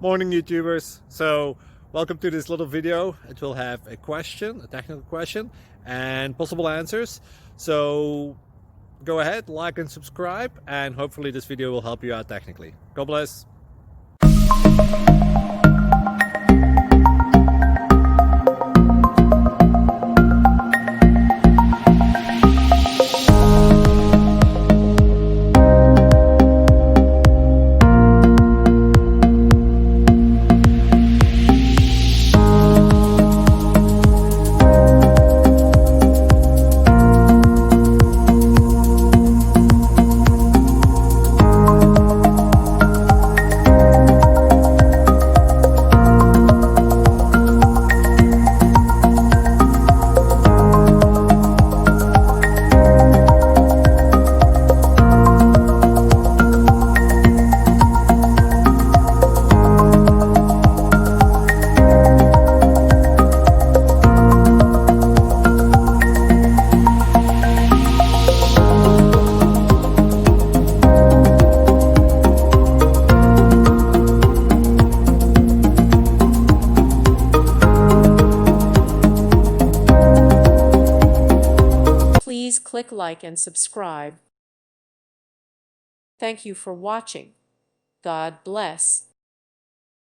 Morning YouTubers. So welcome to this little video. It will have a question, a technical question, and possible answers. So go ahead, like and subscribe, and hopefully this video will help you out technically. God bless. Please click like and subscribe. Thank you for watching. God bless.